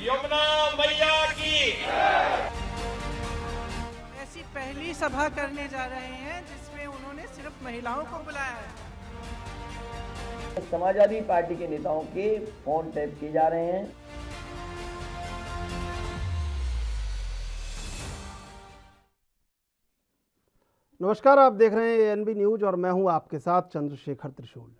यमुना मैया की। ऐसी पहली सभा करने जा रहे हैं जिसमें उन्होंने सिर्फ महिलाओं को बुलाया है। समाजवादी पार्टी के नेताओं के फोन टैप किए जा रहे हैं। नमस्कार, आप देख रहे हैं एएनबी न्यूज और मैं हूं आपके साथ चंद्रशेखर त्रिशूल।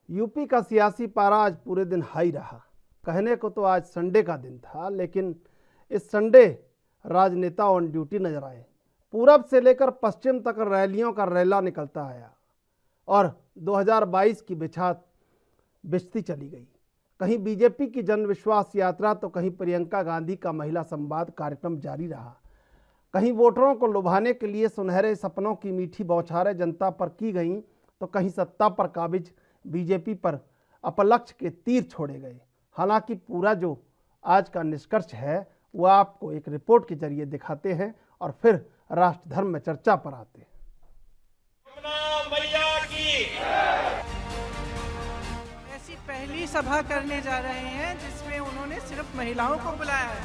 यूपी का सियासी पारा आज पूरे दिन हाई रहा। कहने को तो आज संडे का दिन था, लेकिन इस संडे राजनेता ऑन ड्यूटी नजर आए। पूरब से लेकर पश्चिम तक रैलियों का रैला निकलता आया और 2022 की बिछात बिछती चली गई। कहीं बीजेपी की जन विश्वास यात्रा तो कहीं प्रियंका गांधी का महिला संवाद कार्यक्रम जारी रहा। कहीं वोटरों को लुभाने के लिए सुनहरे सपनों की मीठी बौछारें जनता पर की गईं, तो कहीं सत्ता पर काबिज बीजेपी पर अपलक्ष्य के तीर छोड़े गए। हालांकि पूरा जो आज का निष्कर्ष है वो आपको एक रिपोर्ट के जरिए दिखाते हैं और फिर राष्ट्र धर्म में चर्चा पर आते हैं। यमुना मैया की। ऐसी पहली सभा करने जा रहे हैं जिसमें उन्होंने सिर्फ महिलाओं को बुलाया है।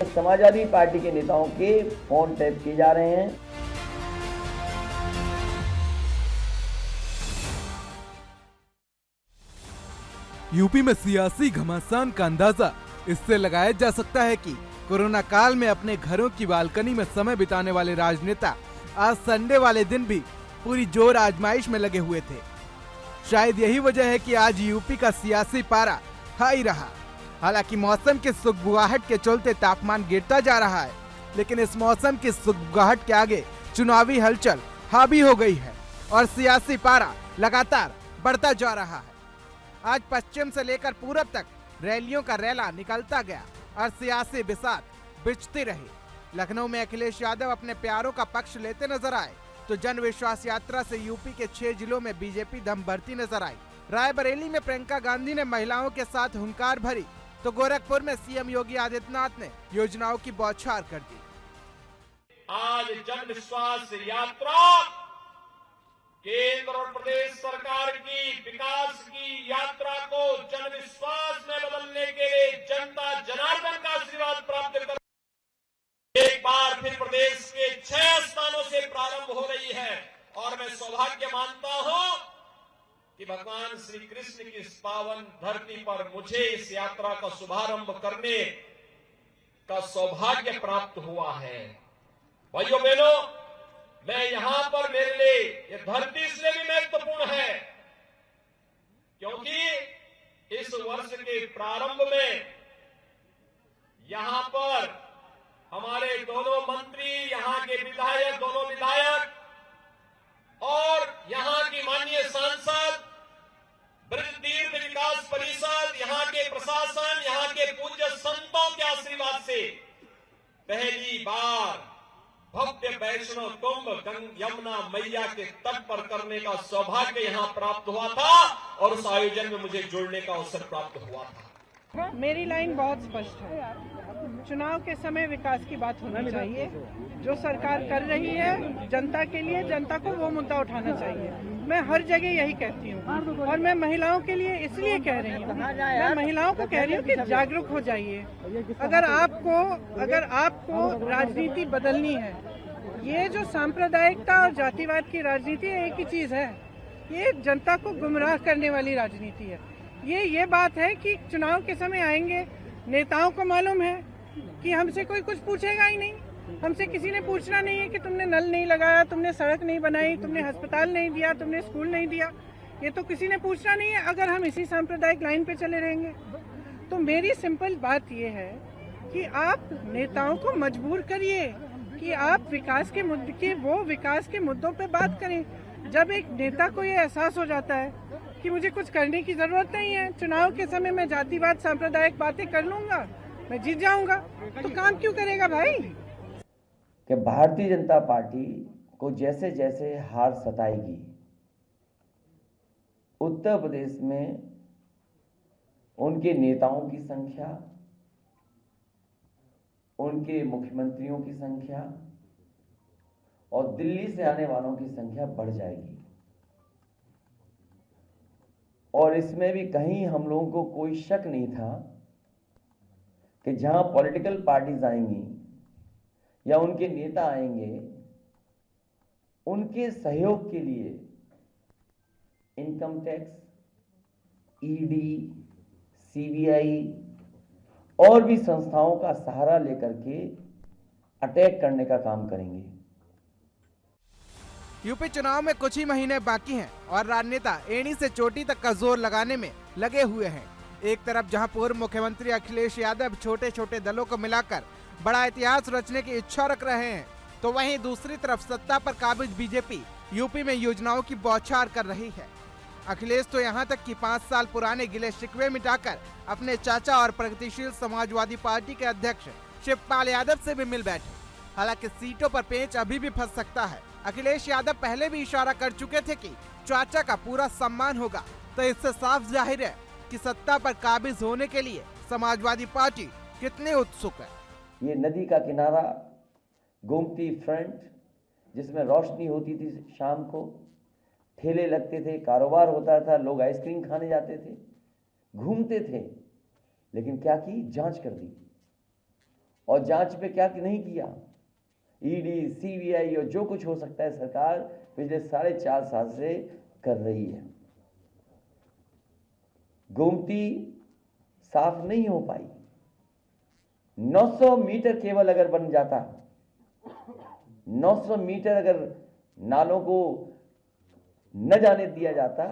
समाजवादी पार्टी के नेताओं के फोन टैप किए जा रहे हैं। यूपी में सियासी घमासान का अंदाजा इससे लगाया जा सकता है कि कोरोना काल में अपने घरों की बालकनी में समय बिताने वाले राजनेता आज संडे वाले दिन भी पूरी जोर आजमाइश में लगे हुए थे। शायद यही वजह है कि आज यूपी का सियासी पारा हाई रहा। हालांकि मौसम की सुगबुगाहट के चलते तापमान गिरता जा रहा है, लेकिन इस मौसम की सुगबुगाहट के आगे चुनावी हलचल हावी हो गई है और सियासी पारा लगातार बढ़ता जा रहा है। आज पश्चिम से लेकर पूरब तक रैलियों का रैला निकलता गया और सियासी बिसात बिछती रही। लखनऊ में अखिलेश यादव अपने प्यारों का पक्ष लेते नजर आए, तो जन विश्वास यात्रा से यूपी के 6 जिलों में बीजेपी दम भरती नजर आई। रायबरेली में प्रियंका गांधी ने महिलाओं के साथ हुंकार भरी, तो गोरखपुर में सीएम योगी आदित्यनाथ ने योजनाओं की बौछार कर दी। आज जन विश्वास यात्रा केंद्र और प्रदेश सरकार की विकास की यात्रा को जन विश्वास में बदलने के लिए जनता जनार्दन का आशीर्वाद प्राप्त कर एक बार फिर प्रदेश के 6 स्थानों से प्रारंभ हो रही है। और मैं सौभाग्य मानता हूं कि भगवान श्री कृष्ण की इस पावन धरती पर मुझे इस यात्रा का शुभारंभ करने का सौभाग्य प्राप्त हुआ है। भाइयों बहनों, मैं यहां पर मेरे लिए ये धरती इसलिए भी महत्वपूर्ण है क्योंकि इस वर्ष के प्रारंभ में यहां पर हमारे दोनों मंत्री, यहां के विधायक, दोनों विधायक और यहां की माननीय सांसद, ब्रज तीर्थ विकास परिषद, यहां के प्रशासन, यहां के पूज्य संतों के आशीर्वाद से पहली बार भव्य वैष्णव कुंभ यमुना मैया के तट पर करने का सौभाग्य यहां प्राप्त हुआ था और उस आयोजन में मुझे जुड़ने का अवसर प्राप्त हुआ था। मेरी लाइन बहुत स्पष्ट है। चुनाव के समय विकास की बात होनी चाहिए। जो सरकार कर रही है जनता के लिए, जनता को वो मुद्दा उठाना चाहिए। मैं हर जगह यही कहती हूँ और मैं महिलाओं के लिए इसलिए कह रही हूँ, मैं महिलाओं को कह रही हूँ कि जागरूक हो जाइए। अगर आपको राजनीति बदलनी है, ये जो सांप्रदायिकता और जातिवाद की राजनीति है, एक ही चीज है, ये जनता को गुमराह करने वाली राजनीति है। ये बात है कि चुनाव के समय आएंगे, नेताओं को मालूम है कि हमसे कोई कुछ पूछेगा ही नहीं। हमसे किसी ने पूछना नहीं है कि तुमने नल नहीं लगाया, तुमने सड़क नहीं बनाई, तुमने अस्पताल नहीं दिया, तुमने स्कूल नहीं दिया, ये तो किसी ने पूछना नहीं है अगर हम इसी सांप्रदायिक लाइन पे चले रहेंगे। तो मेरी सिंपल बात ये है कि आप नेताओं को मजबूर करिए कि आप विकास के मुद्दों पे बात करें। जब एक नेता को ये एहसास हो जाता है कि मुझे कुछ करने की जरूरत नहीं है, चुनाव के समय मैं जातिवाद सांप्रदायिक बातें कर लूंगा, मैं जीत जाऊंगा, तो काम क्यों करेगा भाई? कि भारतीय जनता पार्टी को जैसे जैसे हार सताएगी, उत्तर प्रदेश में उनके नेताओं की संख्या, उनके मुख्यमंत्रियों की संख्या और दिल्ली से आने वालों की संख्या बढ़ जाएगी। और इसमें भी कहीं हम लोगों को कोई शक नहीं था कि जहां पॉलिटिकल पार्टीज आएंगी या उनके नेता आएंगे, उनके सहयोग के लिए इनकम टैक्स, ईडी, सीबीआई और भी संस्थाओं का सहारा लेकर के अटैक करने का काम करेंगे। यूपी चुनाव में कुछ ही महीने बाकी हैं और राजनेता एड़ी से चोटी तक का जोर लगाने में लगे हुए हैं। एक तरफ जहां पूर्व मुख्यमंत्री अखिलेश यादव छोटे छोटे दलों को मिलाकर बड़ा इतिहास रचने की इच्छा रख रहे हैं, तो वहीं दूसरी तरफ सत्ता पर काबिज बीजेपी यूपी में योजनाओं की बौछार कर रही है। अखिलेश तो यहां तक कि 5 साल पुराने गिले शिकवे मिटाकर अपने चाचा और प्रगतिशील समाजवादी पार्टी के अध्यक्ष शिवपाल यादव से भी मिल बैठे। हालांकि सीटों पर पेंच अभी भी फंस सकता है। अखिलेश यादव पहले भी इशारा कर चुके थे कि चाचा का पूरा सम्मान होगा, तो इससे साफ जाहिर है कि सत्ता पर काबिज होने के लिए समाजवादी पार्टी कितनी उत्सुक है। ये नदी का किनारा, गोमती फ्रंट, जिसमें रोशनी होती थी, शाम को ठेले लगते थे, कारोबार होता था, लोग आइसक्रीम खाने जाते थे, घूमते थे, लेकिन क्या की? जांच कर दी। और जांच पे क्या नहीं किया? ईडी, सीबीआई और जो कुछ हो सकता है सरकार पिछले 4.5 साल से कर रही है। गोमती साफ नहीं हो पाई। 900 मीटर केवल अगर बन जाता, 900 मीटर अगर नालों को न जाने दिया जाता,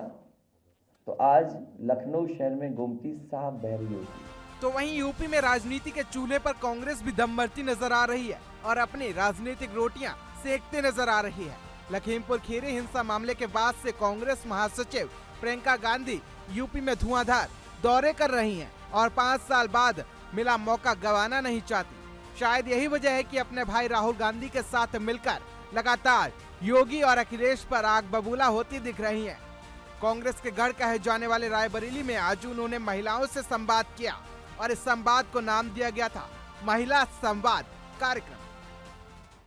तो आज लखनऊ शहर में गोमती साफ बह रही होती। तो वहीं यूपी में राजनीति के चूल्हे पर कांग्रेस भी दम भरती नजर आ रही है और अपनी राजनीतिक रोटियां सेकते नजर आ रही है। लखीमपुर खीरी हिंसा मामले के बाद से कांग्रेस महासचिव प्रियंका गांधी यूपी में धुआंधार दौरे कर रही हैं और 5 साल बाद मिला मौका गंवाना नहीं चाहती। शायद यही वजह है कि अपने भाई राहुल गांधी के साथ मिलकर लगातार योगी और अखिलेश पर आग बबूला होती दिख रही हैं। कांग्रेस के गढ़ कहे जाने वाले रायबरेली में आज उन्होंने महिलाओं से संवाद किया और इस संवाद को नाम दिया गया था महिला संवाद कार्यक्रम।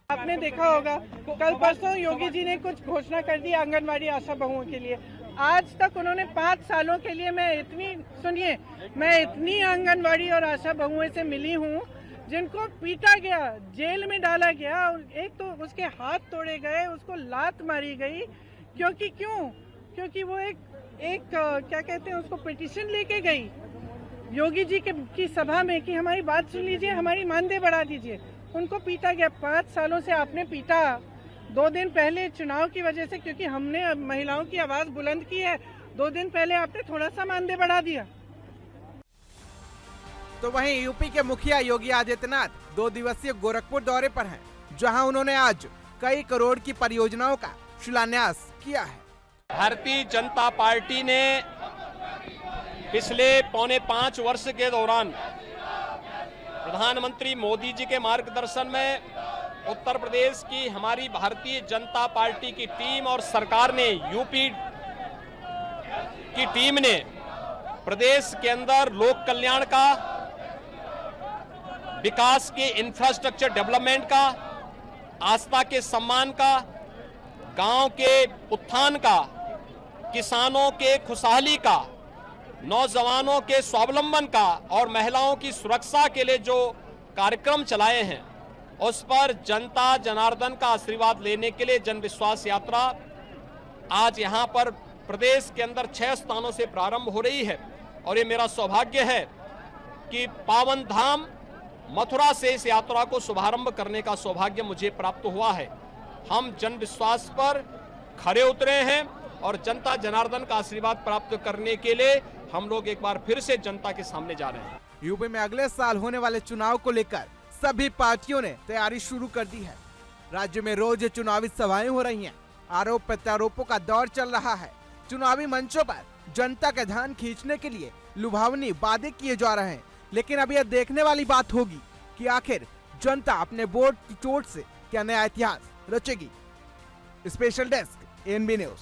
आपने देखा होगा कल परसों योगी जी ने कुछ घोषणा कर दी आंगनवाड़ी आशा बहुओं के लिए। आज तक उन्होंने 5 सालों के लिए मैं इतनी आंगनवाड़ी और आशा बहुओं से मिली हूँ जिनको पीटा गया, जेल में डाला गया, एक तो उसके हाथ तोड़े गए, उसको लात मारी गई। क्योंकि वो एक क्या कहते हैं उसको, पिटीशन लेके गई योगी जी की सभा में कि हमारी बात सुन लीजिए, हमारी मानदेय बढ़ा दीजिए। उनको पीटा गया। 5 सालों से आपने पीटा। 2 दिन पहले चुनाव की वजह से, क्योंकि हमने महिलाओं की आवाज बुलंद की है, 2 दिन पहले आपने थोड़ा सा मानदेय बढ़ा दिया। तो वहीं यूपी के मुखिया योगी आदित्यनाथ 2 दिवसीय गोरखपुर दौरे पर हैं, जहां उन्होंने आज कई करोड़ की परियोजनाओं का शिलान्यास किया है। भारतीय जनता पार्टी ने पिछले 4.25 वर्ष के दौरान प्रधानमंत्री मोदी जी के मार्गदर्शन में उत्तर प्रदेश की हमारी भारतीय जनता पार्टी की टीम और सरकार ने, यूपी की टीम ने प्रदेश के अंदर लोक कल्याण का, विकास के इंफ्रास्ट्रक्चर डेवलपमेंट का, आस्था के सम्मान का, गांव के उत्थान का, किसानों के खुशहाली का, नौजवानों के स्वावलंबन का और महिलाओं की सुरक्षा के लिए जो कार्यक्रम चलाए हैं, उस पर जनता जनार्दन का आशीर्वाद लेने के लिए जन विश्वास यात्रा आज यहां पर प्रदेश के अंदर 6 स्थानों से प्रारंभ हो रही है। और ये मेरा सौभाग्य है कि पावन धाम मथुरा से इस यात्रा को शुभारंभ करने का सौभाग्य मुझे प्राप्त हुआ है। हम जन विश्वास पर खरे उतरे हैं और जनता जनार्दन का आशीर्वाद प्राप्त करने के लिए हम लोग एक बार फिर से जनता के सामने जा रहे हैं। यूपी में अगले साल होने वाले चुनाव को लेकर सभी पार्टियों ने तैयारी शुरू कर दी है। राज्य में रोज चुनावी सभाएं हो रही हैं, आरोप प्रत्यारोपों का दौर चल रहा है। चुनावी मंचों पर जनता का ध्यान खींचने के लिए लुभावनी वादे किए जा रहे हैं, लेकिन अब यह देखने वाली बात होगी कि आखिर जनता अपने वोट की चोट से क्या नया इतिहास रचेगी। Special desk ANB news.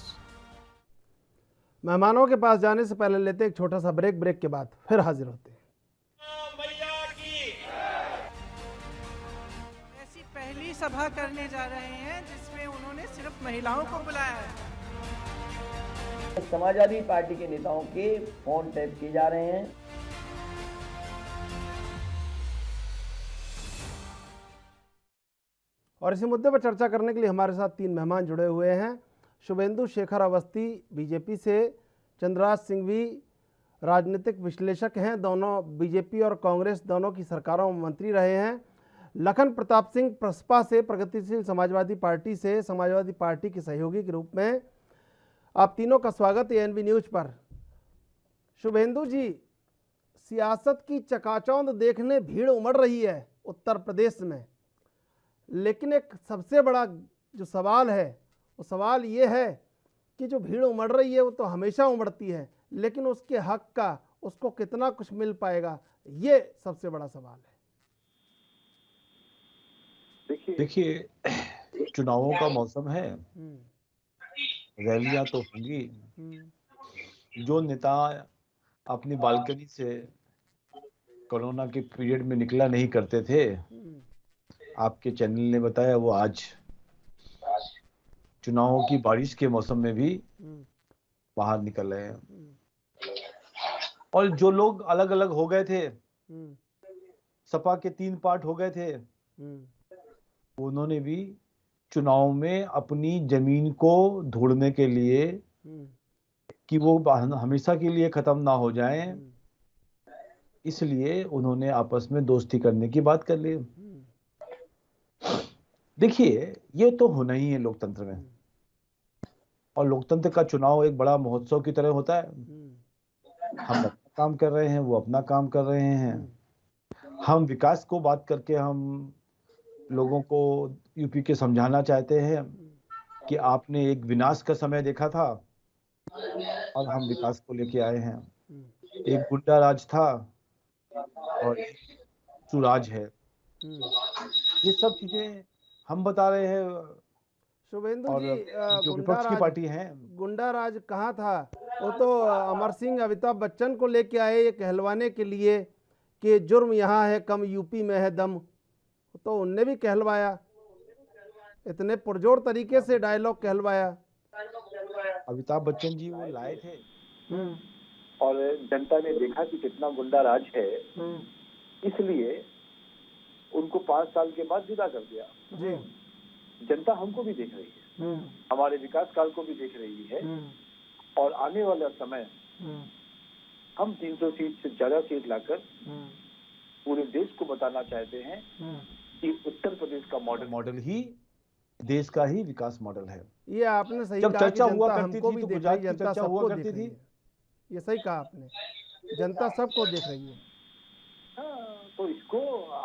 मेहमानों के पास जाने से पहले लेते एक छोटा सा ब्रेक के बाद फिर हाजिर होते हैं। ऐसी पहली सभा करने जा रहे हैं जिसमें उन्होंने सिर्फ महिलाओं को बुलाया है। समाजवादी पार्टी के नेताओं के फोन टैप किए जा रहे हैं। और इसी मुद्दे पर चर्चा करने के लिए हमारे साथ 3 मेहमान जुड़े हुए हैं। शुभेंदु शेखर अवस्थी बीजेपी से, चंद्रराज सिंघवी राजनीतिक विश्लेषक हैं, दोनों बीजेपी और कांग्रेस दोनों की सरकारों में मंत्री रहे हैं। लखन प्रताप सिंह प्रसपा से, प्रगतिशील समाजवादी पार्टी से, समाजवादी पार्टी के सहयोगी के रूप में। आप तीनों का स्वागत है एएनबी न्यूज पर। शुभेंदु जी, सियासत की चकाचौंध देखने भीड़ उमड़ रही है उत्तर प्रदेश में, लेकिन एक सबसे बड़ा जो सवाल है वो सवाल ये है कि जो भीड़ उमड़ रही है वो तो हमेशा उमड़ती है, लेकिन उसके हक का उसको कितना कुछ मिल पाएगा, ये सबसे बड़ा सवाल है। देखिए चुनावों का मौसम है, रैलियां तो होंगी। जो नेता अपनी बालकनी से कोरोना के पीरियड में निकला नहीं करते थे, आपके चैनल ने बताया वो आज चुनावों की बारिश के मौसम में भी बाहर निकल रहे हैं। और जो लोग अलग अलग हो गए थे, सपा के 3 पार्ट हो गए थे, उन्होंने भी चुनाव में अपनी जमीन को ढूंढने के लिए कि वो हमेशा के लिए खत्म ना हो जाएं, इसलिए उन्होंने आपस में दोस्ती करने की बात कर ली। देखिए ये तो होना ही है लोकतंत्र में, और लोकतंत्र का चुनाव एक बड़ा महोत्सव की तरह होता है। हम अपना काम कर रहे हैं, वो अपना काम कर रहे हैं। हम विकास को बात करके हम लोगों को यूपी के समझाना चाहते हैं कि आपने एक विनाश का समय देखा था और हम विकास को लेके आए हैं। एक गुंडा राज था और एक सुराज है, ये सब चीजें हम बता रहे हैं। शुभेंदु जी, जो विपक्ष की पार्टी है, गुंडा राज कहाँ था? वो तो अमर सिंह अमिताभ बच्चन को लेके आए ये कहलवाने के लिए कि जुर्म यहाँ है कम यूपी में है दम, तो उनने भी कहलवाया, इतने पुरजोर तरीके से डायलॉग कहलवाया। अमिताभ बच्चन जी वो लाए थे और जनता ने देखा कि कितना गुंडा राज है, इसलिए उनको 5 साल के बाद विदा कर दिया। जनता हमको भी देख रही है, हमारे विकास काल को भी देख रही है, और आने वाला समय हम 300 सीट से ज्यादा सीट लाकर पूरे देश को बताना चाहते हैं कि उत्तर प्रदेश का मॉडल ही देश का ही विकास मॉडल है। ये आपने सही जब कहा चर्चा कि हुआ जनता करती हमको थी भी तो देख गुजरात रही की है, जनता चर्चा हुआ सबको करती देख रही थी। है। ये सही कहा आपने, जनता सबको देख रही है। तो इसको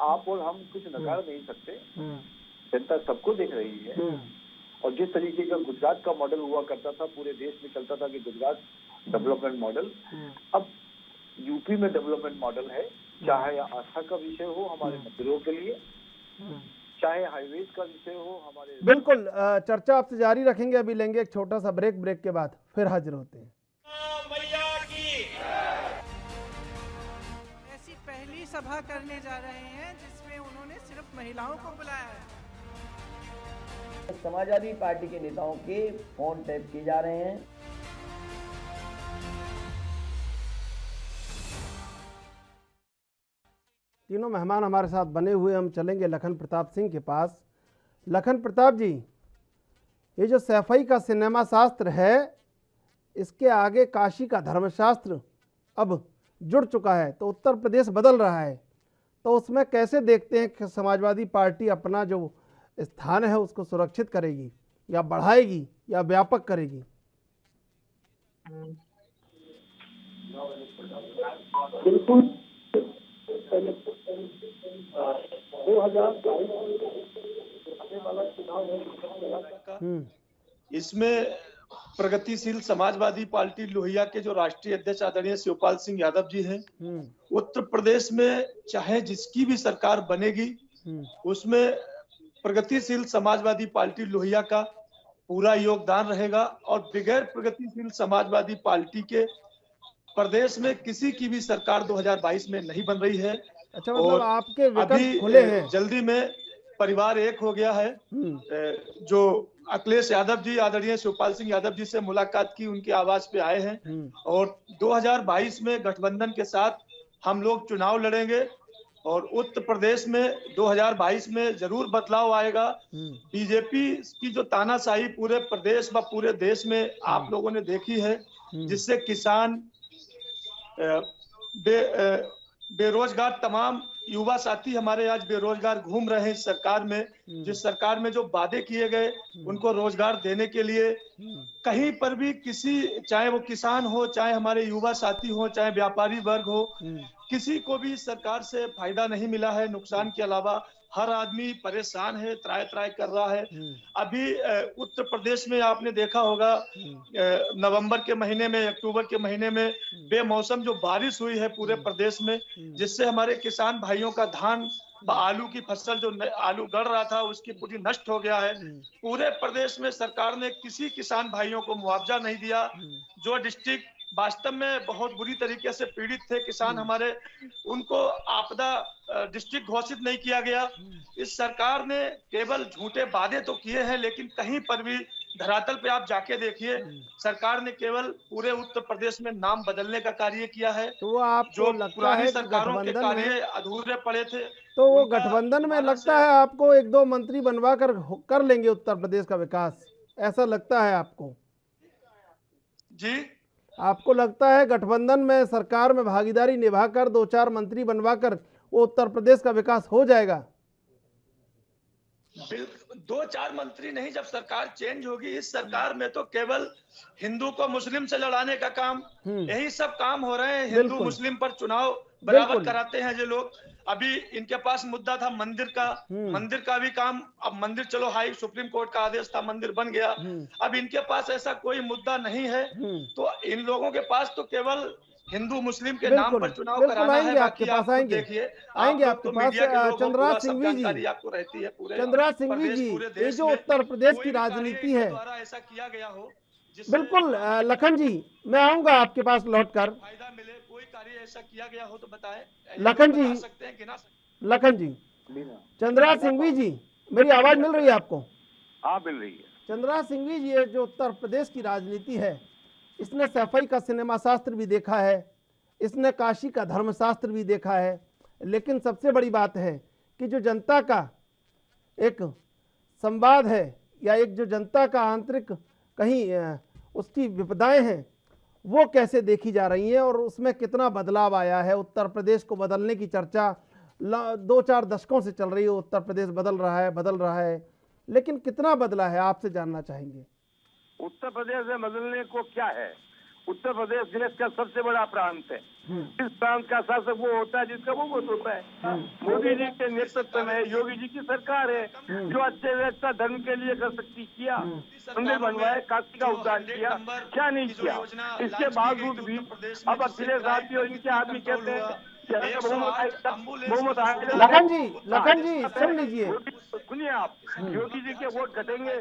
आप और हम कुछ नकार नहीं सकते, जनता सबको देख रही है। और जिस तरीके का गुजरात का मॉडल हुआ करता था, पूरे देश में चलता था कि गुजरात डेवलपमेंट मॉडल, अब यूपी में डेवलपमेंट मॉडल है। चाहे आस्था का विषय हो हमारे मंदिरों के लिए, चाहे हाईवेज का विषय हो हमारे। बिल्कुल, चर्चा आपसे जारी रखेंगे, अभी लेंगे एक छोटा सा ब्रेक, ब्रेक के बाद फिर हाजिर होते हैं। ऐसी पहली सभा करने जा रहे हैं जिसमें उन्होंने सिर्फ महिलाओं को बुलाया है। समाजवादी पार्टी के नेताओं के फोन टैप किए जा रहे हैं। तीनों मेहमान हमारे साथ बने हुए, हम चलेंगे लखन प्रताप सिंह के पास। लखन प्रताप जी, ये जो सैफई का सिनेमा शास्त्र है, इसके आगे काशी का धर्मशास्त्र अब जुड़ चुका है, तो उत्तर प्रदेश बदल रहा है, तो उसमें कैसे देखते हैं कि समाजवादी पार्टी अपना जो स्थान है उसको सुरक्षित करेगी या बढ़ाएगी या व्यापक करेगी? बिल्कुल 2022 वाला चुनाव है, इसमें प्रगतिशील समाजवादी पार्टी लोहिया के जो राष्ट्रीय अध्यक्ष आदरणीय शिवपाल सिंह यादव जी हैं, उत्तर प्रदेश में चाहे जिसकी भी सरकार बनेगी उसमें प्रगतिशील समाजवादी पार्टी लोहिया का पूरा योगदान रहेगा। और बगैर प्रगतिशील समाजवादी पार्टी के प्रदेश में किसी की भी सरकार 2022 में नहीं बन रही है। अच्छा, मतलब आपके विकल्प अभी खुले हैं? जल्दी में परिवार एक हो गया है, जो अखिलेश यादव जी, आदरणीय शिवपाल सिंह यादव जी से मुलाकात की, उनके आवास पे आए हैं और 2022 में गठबंधन के साथ हम लोग चुनाव लड़ेंगे और उत्तर प्रदेश में 2022 में जरूर बदलाव आएगा। बीजेपी की जो तानाशाही पूरे प्रदेश व पूरे देश में आप लोगों ने देखी है, जिससे किसान, बेरोजगार तमाम युवा साथी हमारे आज बेरोजगार घूम रहे हैं इस सरकार में। जिस सरकार में जो वादे किए गए उनको रोजगार देने के लिए कहीं पर भी किसी, चाहे वो किसान हो, चाहे हमारे युवा साथी हो, चाहे व्यापारी वर्ग हो, किसी को भी सरकार से फायदा नहीं मिला है। नुकसान के अलावा हर आदमी परेशान है, त्राय त्राय कर रहा है। अभी उत्तर प्रदेश में आपने देखा होगा नवंबर के महीने में, अक्टूबर के महीने में बेमौसम जो बारिश हुई है पूरे प्रदेश में, जिससे हमारे किसान भाइयों का धान, आलू की फसल, जो आलू गड़ रहा था, उसकी पूरी नष्ट हो गया है। पूरे प्रदेश में सरकार ने किसी किसान भाइयों को मुआवजा नहीं दिया। जो डिस्ट्रिक्ट वास्तव में बहुत बुरी तरीके से पीड़ित थे किसान हमारे, उनको आपदा डिस्ट्रिक्ट घोषित नहीं किया गया। इस सरकार ने केवल झूठे वादे तो किए हैं, लेकिन कहीं पर भी धरातल पे आप जाके देखिए, सरकार ने केवल पूरे उत्तर प्रदेश में नाम बदलने का कार्य किया है। तो आपको जो लगता पुरानी है सरकारों के गठबंधन कार्य में, अधूरे पड़े थे, तो वो उनका गठबंधन में दोबारा लगता है आपको 1-2 मंत्री बनवा कर लेंगे उत्तर प्रदेश का विकास, ऐसा लगता है आपको? जी, आपको लगता है गठबंधन में सरकार में भागीदारी निभाकर 2-4 मंत्री बनवाकर वो उत्तर प्रदेश का विकास हो जाएगा? 2-4 मंत्री नहीं, जब सरकार चेंज होगी, इस सरकार में तो केवल हिंदू को मुस्लिम से लड़ाने का काम, यही सब काम हो रहे हैं। हिंदू मुस्लिम पर चुनाव बराबर कराते हैं ये लोग। अभी इनके पास मुद्दा था मंदिर का, मंदिर का भी काम, अब मंदिर चलो हाई सुप्रीम कोर्ट का आदेश था, मंदिर बन गया। अब इनके पास ऐसा कोई मुद्दा नहीं है, तो इन लोगों के पास तो केवल हिंदू मुस्लिम के नाम पर चुनाव कराना है। आपके पास आएंगे आपके पास चंद्रराज सिंघवी जी, आपको रहती है पूरे चंद्रराज सिंघवी जी, ये जो उत्तर प्रदेश की राजनीति है, ऐसा किया गया हो, बिल्कुल लखन जी, मैं आऊंगा आपके पास लौटकर। फायदा मिले, कोई कार्य ऐसा किया गया हो तो बताएं। लखन जी, चंद्रराज सिंघवी जी, मेरी आवाज मिल रही है आपको? हाँ, मिल रही है। चंद्रराज सिंघवी जी, ये जो उत्तर प्रदेश की राजनीति है, इसने सफाई का सिनेमा शास्त्र भी देखा है, इसने काशी का धर्मशास्त्र भी देखा है, लेकिन सबसे बड़ी बात है कि जो जनता का एक संवाद है, या एक जो जनता का आंतरिक कहीं उसकी विपदाएं हैं, वो कैसे देखी जा रही हैं और उसमें कितना बदलाव आया है। उत्तर प्रदेश को बदलने की चर्चा 2-4 दशकों से चल रही है, उत्तर प्रदेश बदल रहा है, लेकिन कितना बदला है, आपसे जानना चाहेंगे। उत्तर प्रदेश में बदलने को क्या है? उत्तर प्रदेश देश का सबसे बड़ा प्रांत है। इस प्रांत का शासक वो होता है जिसका वो वोट होता है। मोदी जी के नेतृत्व में योगी जी की सरकार है, जो अच्छे व्यवस्था धर्म के लिए कर सकती किया, मंदिर बनवाए, काशी का उद्धार किया, क्या नहीं किया। इसके बावजूद भी अब अखिलेश यादव और इनके आदमी कहते हैं लखन जी सुन लीजिए, सुनिए आप, योगी जी के वोट घटेंगे।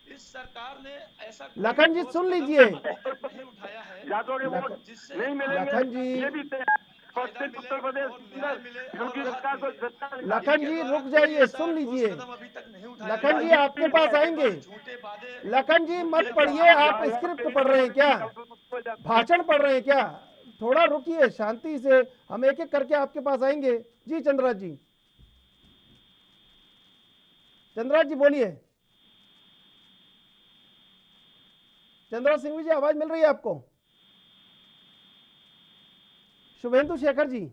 इस सरकार ने ऐसा लखन जी सुन लीजिए, यादव ने वोट नहीं मिलेंगे, लखन जी, ये भी उत्तर प्रदेश योगी सरकार को। लखन जी रुक जाइए, सुन लीजिए, लखन जी आपके पास आएंगे। लखन जी मत पढ़िए, आप स्क्रिप्ट पढ़ रहे हैं क्या, भाषण पढ़ रहे हैं क्या? थोड़ा रुकिए, शांति से, हम एक एक करके आपके पास आएंगे। जी चंद्रराज जी, चंद्रराज जी बोलिए। चंद्रराज सिंघवी जी, आवाज मिल रही है आपको? शुभेंदु शेखर जी,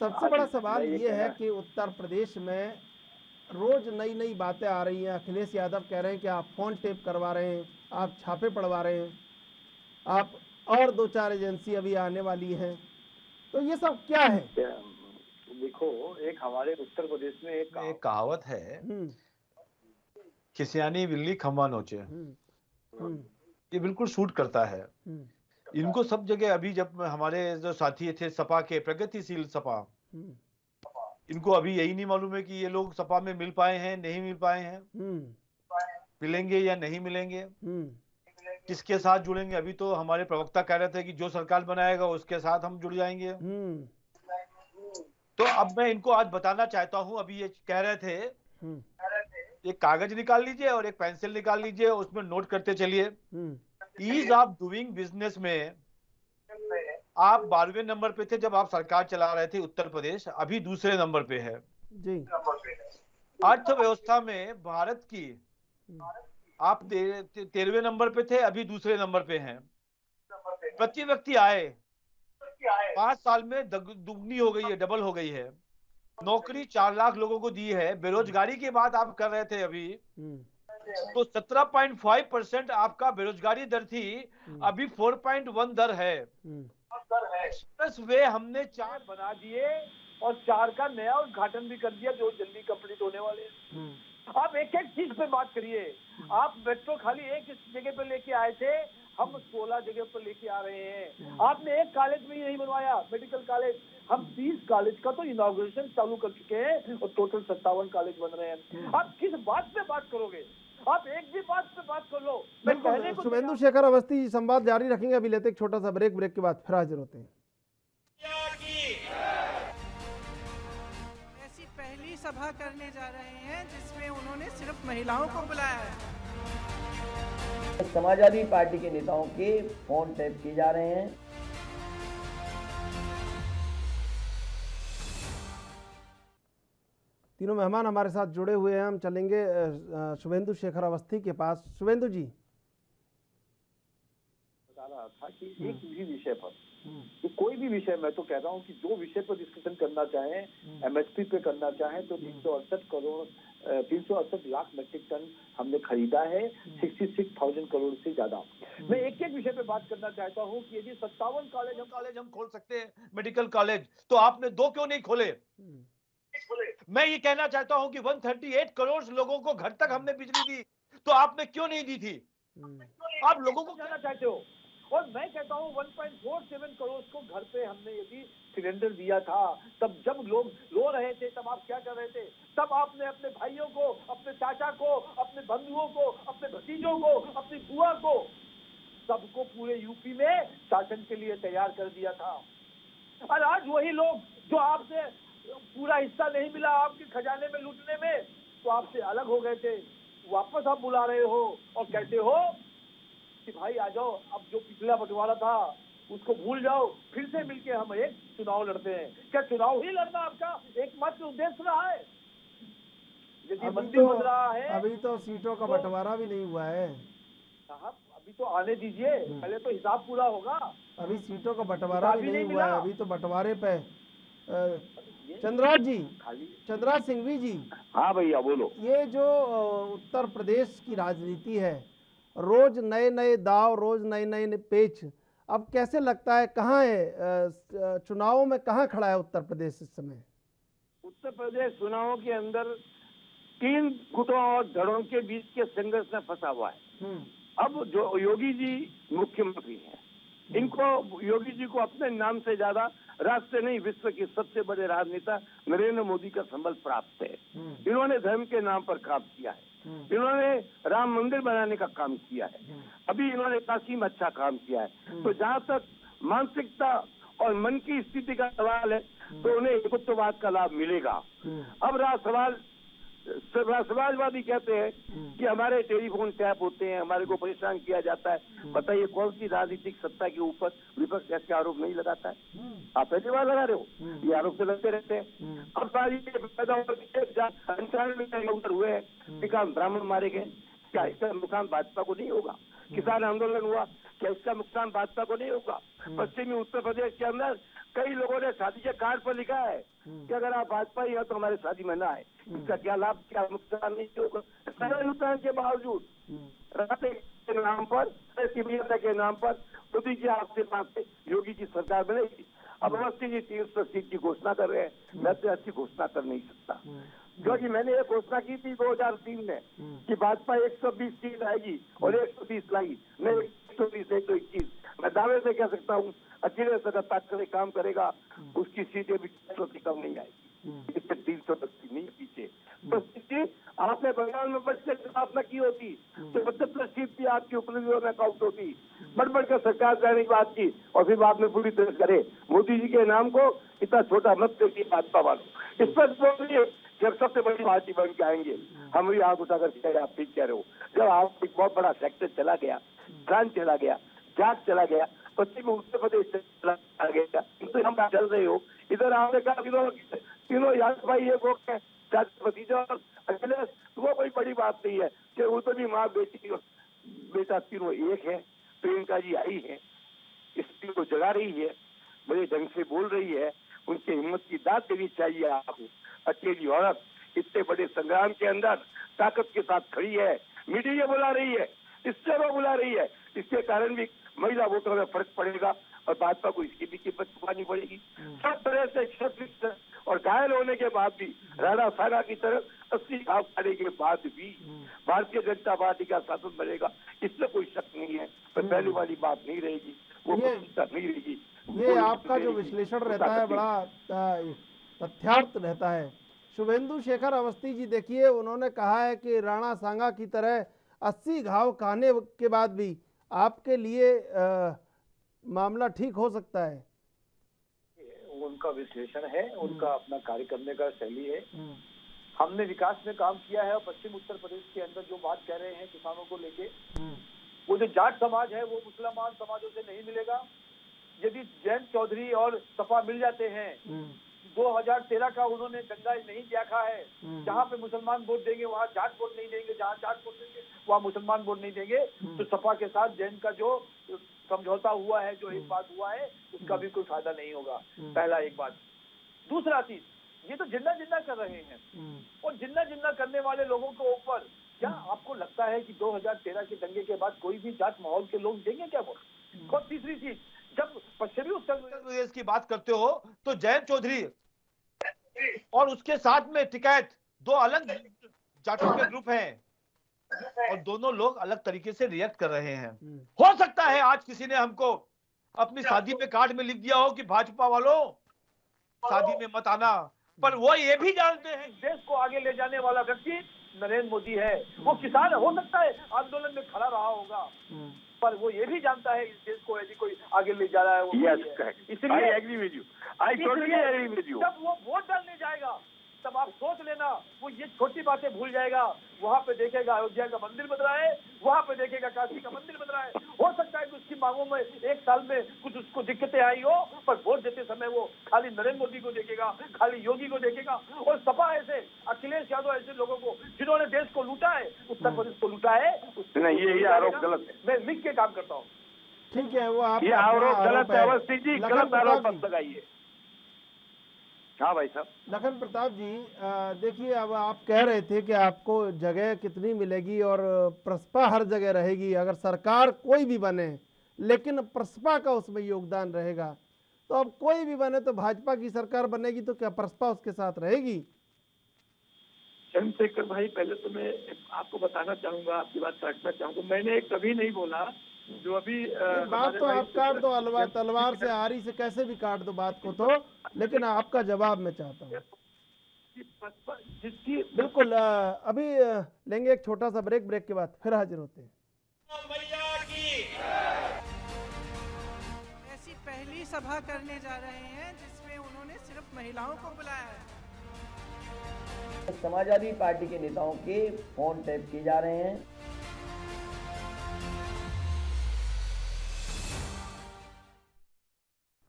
सबसे बड़ा सवाल ये है कि उत्तर प्रदेश में रोज नई नई बातें आ रही हैं। अखिलेश यादव कह रहे हैं कि आप फोन टेप करवा रहे हैं, आप छापे पड़वा रहे हैं, आप और 2-4 एजेंसी अभी आने वाली हैं, तो ये सब क्या है? देखो, एक हमारे उत्तर प्रदेश में एक कहावत है, खिसियानी बिल्ली खम्बा नोचे। ये बिल्कुल सूट करता है इनको सब जगह। अभी जब हमारे जो साथी थे सपा के, प्रगतिशील सपा, इनको अभी यही नहीं मालूम है कि ये लोग सपा में मिल पाए हैं, नहीं मिल पाए हैं, मिलेंगे या नहीं मिलेंगे, किसके साथ जुड़ेंगे। अभी तो हमारे प्रवक्ता कह रहे थे कि जो सरकार बनाएगा उसके साथ हम जुड़ जाएंगे। तो अब मैं इनको आज बताना चाहता हूं, अभी ये कह रहे थे एक कागज निकाल लीजिए और एक पेंसिल निकाल लीजिए, उसमें नोट करते चलिए। ईज ऑफ डूइंग बिजनेस में आप 12वें नंबर पे थे जब आप सरकार चला रहे थे उत्तर प्रदेश, अभी दूसरे नंबर पे है जी। अर्थव्यवस्था में भारत की आप 13वें नंबर पे थे, अभी दूसरे नंबर पे हैं। प्रति व्यक्ति आय 5 साल में दुगनी हो गई है, डबल हो गई है। नौकरी 4 लाख लोगों को दी है। बेरोजगारी की बात आप कर रहे थे अभी, तो 17.5% आपका बेरोजगारी दर थी, अभी 4.1 दर है। एक्सप्रेस वे हमने 4 बना दिए और 4 का नया उद्घाटन भी कर दिया जो जल्दी कंप्लीट होने वाले हैं। आप एक एक चीज पे बात करिए। आप मेट्रो खाली एक जगह पे लेके आए थे, हम 16 जगह पर लेके आ रहे हैं। आपने एक कॉलेज में ही नहीं बनवाया, मेडिकल कॉलेज। हम 30 कॉलेज का तो इनॉग्रेशन चालू कर चुके हैं और टोटल 57 कॉलेज बन रहे हैं। आप किस बात पे बात करोगे? आप एक भी बात पे बात कर लो। मैं कहने को शुभेंदु शेखर अवस्थी जी संवाद जारी रखेंगे, अभी लेते एक छोटा सा ब्रेक के बाद फिर हाजिर होते हैं। ऐसी पहली सभा करने जा रहे हैं जिसमें उन्होंने सिर्फ महिलाओं को बुलाया है। समाजवादी पार्टी के नेताओं के फोन टैप किए जा रहे हैं। तीनों मेहमान हमारे साथ जुड़े हुए हैं। हम चलेंगे शुभेंदु शेखर अवस्थी के पास। शुभेंदु जी, बता रहा था कि एक भी विषय पर, तो कोई भी विषय, मैं तो कह रहा हूँ कि जो विषय पर डिस्कशन करना चाहें, एमएसपी पे करना चाहें, तो 368 लाख मेट्रिक टन हमने खरीदा है, 66,000 करोड़ से ज्यादा। मैं एक एक विषय पे बात करना चाहता हूँ कि यदि 57 कॉलेज हम खोल सकते हैं, मेडिकल कॉलेज, तो आपने 2 क्यों नहीं खोले? मैं ये कहना चाहता हूं कि 138 करोड़ लोगों को घर तक हमने बिजली दी, तो आपने क्यों नहीं दी थी? आप लोगों को जाना चाहते हो। और मैं कहता हूं 1.47 करोड़ को घर पे हमने यदि सिलेंडर दिया था, तब जब लोग रो रहे थे, तब आप क्या कर रहे थे? तब आपने अपने भाइयों को, अपने चाचा को, अपने बंधुओं को, अपने भतीजों को, अपनी बुआ को, सबको पूरे यूपी में शासन के लिए तैयार कर दिया था। और आज वही लोग जो आपसे पूरा हिस्सा नहीं मिला आपके खजाने में लूटने में, तो आपसे अलग हो गए थे, वापस आप बुला रहे हो और कहते हो कि भाई आ जाओ, अब जो पिछला बंटवारा था उसको भूल जाओ, फिर से मिलके हम एक चुनाव लड़ते हैं। क्या चुनाव ही लड़ना आपका एकमात्र उद्देश्य रहा है? यदि मंदिर बन रहा है, अभी तो सीटों का बंटवारा भी नहीं हुआ है साहब, अभी तो आने दीजिए, पहले तो हिसाब पूरा होगा। अभी सीटों का बंटवारा भी नहीं हुआ है, अभी तो बंटवारे पे चंद्राज जी, चंद्राज सिंघवी जी। हाँ भैया बोलो। ये जो उत्तर प्रदेश की राजनीति है, रोज नए नए दाव, रोज नए नए पेच, अब कैसे लगता है कहाँ है चुनावों में, कहाँ खड़ा है उत्तर प्रदेश इस समय? उत्तर प्रदेश चुनावों के अंदर 3 गुटों और धड़ों के बीच के संघर्ष में फंसा हुआ है। अब जो योगी जी मुख्यमंत्री हैं, इनको, योगी जी को अपने नाम से ज्यादा राष्ट्र नहीं, विश्व के सबसे बड़े राजनेता नरेंद्र मोदी का संबल प्राप्त है। इन्होंने धर्म के नाम पर काम किया है, इन्होंने राम मंदिर बनाने का काम किया है, अभी इन्होंने काशी में अच्छा काम किया है। तो जहाँ तक मानसिकता और मन की स्थिति का सवाल है, तो उन्हें हिंदुत्ववाद का लाभ मिलेगा। अब रहा सवाल, समाजवादी कहते हैं कि हमारे टेलीफोन टैप होते हैं, हमारे को परेशान किया जाता है। बताइए कौन सी राजनीतिक सत्ता के ऊपर विपक्ष ऐसे आरोप नहीं लगाता है? आप पहली बार लगा रहे हो, ये आरोप से लगते रहते हैं। अब सारी हुए हैं, ब्राह्मण मारे गए, क्या इसका नुकसान भाजपा को नहीं होगा? किसान आंदोलन हुआ, क्या इसका नुकसान भाजपा को नहीं होगा? पश्चिमी उत्तर प्रदेश के अंदर कई लोगों ने शादी के कार्ड पर लिखा है कि अगर आप भाजपा ही हो तो हमारे शादी में ना आए। इसका क्या लाभ, क्या नुकसान नहीं होगा? सारे नुकसान के बावजूद रास्ते के नाम पर, के नाम पर मोदी जी आपके पास से योगी की सरकार बनेगी। अब अवस्थी जी 300 सीट की घोषणा कर रहे हैं, मैं तो ऐसी घोषणा कर नहीं सकता, क्योंकि मैंने ये घोषणा की थी 2003 में कि भाजपा 120 सीट आएगी और 130 लाएगी। मैं 130, 121 मैं दावे से कह सकता हूँ अकेले सदस्य काम करेगा, उसकी सीटें भी 100 से कम नहीं आएगी, इससे 380 नहीं पीछे। बस आपने बंगाल में बच स्थापना की होती तो 75 सीट भी आपकी उपलब्धियों में काउंट होती। बढ़ कर सरकार करने की बात की और फिर बाद में पूरी तरह करे। मोदी जी के नाम को इतना छोटा मत करिए भाजपा वालों। इस पर बोलिए जब सबसे बड़ी पार्टी बन के आएंगे हम भी आंख उठाकर कह रहे आप ठीक कह रहे हो। जब आप एक बहुत बड़ा सेक्टर चला गया, प्लान चला गया, जाट चला गया, पश्चिम उत्तर प्रदेश चला गया, तो हम चल रहे हो। इधर आपने कहा तीनों याद भाई एक हो गए, भतीजा और अखिलेश, वो कोई बड़ी बात नहीं है कि वो तो भी माँ बेटी बेटा तीनों एक है। प्रियंका जी आई है, स्त्री को जगा रही है, बड़े ढंग से बोल रही है, उनकी हिम्मत की दाद देनी चाहिए आपको। अकेली औरत इतने बड़े संग्राम के अंदर ताकत के साथ खड़ी है, मीडिया बुला रही है, स्टेरो बुला रही है, इसके कारण भी महिला वोटों में फर्क पड़ेगा और भाजपा को इसकी भी कीमत चुकानी पड़ेगी। सब तरह से क्षतिग्रस्त और घायल होने के बाद भी राणा सागा की तरफ 80 घाव खाने के बाद भी भारतीय जनता पार्टी का शासन बनेगा, इसमें कोई शक नहीं है। पर पहली वाली बात नहीं रहेगी, वो नहीं रहेगी। ये आपका जो विश्लेषण रहता है बड़ा तथ्यार्थ रहता है। शुभेंदु शेखर अवस्थी जी देखिए, उन्होंने कहा है कि राणा सांगा की तरह 80 घाव खाने के बाद भी आपके लिए मामला ठीक हो सकता है। उनका विश्लेषण है, उनका अपना कार्य करने का शैली है। हमने विकास में काम किया है और पश्चिम उत्तर प्रदेश के अंदर जो बात कह रहे हैं किसानों को लेके, वो जो जाट समाज है वो मुसलमान समाजों से नहीं मिलेगा। यदि जयंत चौधरी और सपा मिल जाते हैं, 2013 का उन्होंने दंगा नहीं देखा है, जहाँ पे मुसलमान वोट देंगे वहाँ जाट वोट नहीं देंगे, जहाँ जाट वोट देंगे वहाँ मुसलमान वोट नहीं देंगे। तो सपा के साथ जैन का जो समझौता हुआ है, जो एक बात हुआ है, उसका भी कोई फायदा नहीं होगा। पहला एक बात। दूसरा चीज, ये तो जिन्ना जिन्ना कर रहे हैं और जिन्ना जिन्ना करने वाले लोगों के ऊपर क्या आपको लगता है कि 2013 के दंगे के बाद कोई भी जाट माहौल के लोग देंगे क्या वोट? और तीसरी चीज, जब पश्चिमी उत्तर प्रदेश की बात करते हो तो जयंत चौधरी और उसके साथ में टिकैत, दो अलग जाटों के ग्रुप हैं और दोनों लोग अलग तरीके से रिएक्ट कर रहे हैं। हो सकता है आज किसी ने हमको अपनी शादी में कार्ड में लिख दिया हो कि भाजपा वालों शादी में मत आना, पर वो ये भी जानते हैं देश को आगे ले जाने वाला व्यक्ति नरेंद्र मोदी है। वो किसान हो सकता है आंदोलन में खड़ा रहा होगा, पर वो ये भी जानता है इस देश को यदि कोई आगे ले जा रहा है वो इसलिए agree with you, I totally agree with you. जब वो वोट डालने जाएगा तब आप सोच लेना वो ये छोटी बातें भूल जाएगा। वहाँ पे देखेगा अयोध्या का मंदिर बन रहा है, वहाँ पे देखेगा काशी का मंदिर बन रहा है। हो सकता है कि उसकी मांगों में एक साल में कुछ उसको दिक्कतें आई हो, पर वोट देते समय वो खाली नरेंद्र मोदी को देखेगा, खाली योगी को देखेगा। और सपा ऐसे अखिलेश यादव ऐसे लोगों को जिन्होंने देश को लूटा है, उत्तर प्रदेश को लूटा है, ये आरोप गलत है। मैं लिख के काम करता हूँ। ठीक है, वो आप ये आरोप गलत है, अवस्थी जी गलत आरोप मत लगाइए। हाँ भाई साहब। लखन प्रताप जी, देखिए अब आप कह रहे थे कि आपको जगह कितनी मिलेगी और प्रसपा हर जगह रहेगी, अगर सरकार कोई भी बने लेकिन प्रसपा का उसमें योगदान रहेगा। तो अब कोई भी बने तो भाजपा की सरकार बनेगी तो क्या प्रसपा उसके साथ रहेगी? चंद्रशेखर भाई, पहले तो मैं आपको बताना चाहूंगा, आपकी बात काटना चाहूंगा, मैंने कभी नहीं बोला जो अभी बात तो आप काट दो, तलवार से आरी से कैसे भी काट दो बात को, तो लेकिन आपका जवाब मैं चाहता हूँ। जिसकी बिल्कुल, अभी लेंगे एक छोटा सा ब्रेक, ब्रेक के बाद फिर हाजिर होते हैं। ऐसी पहली सभा करने जा रहे हैं जिसमें उन्होंने सिर्फ महिलाओं को बुलाया है। समाजवादी पार्टी के नेताओं के फोन टैप किए जा रहे हैं।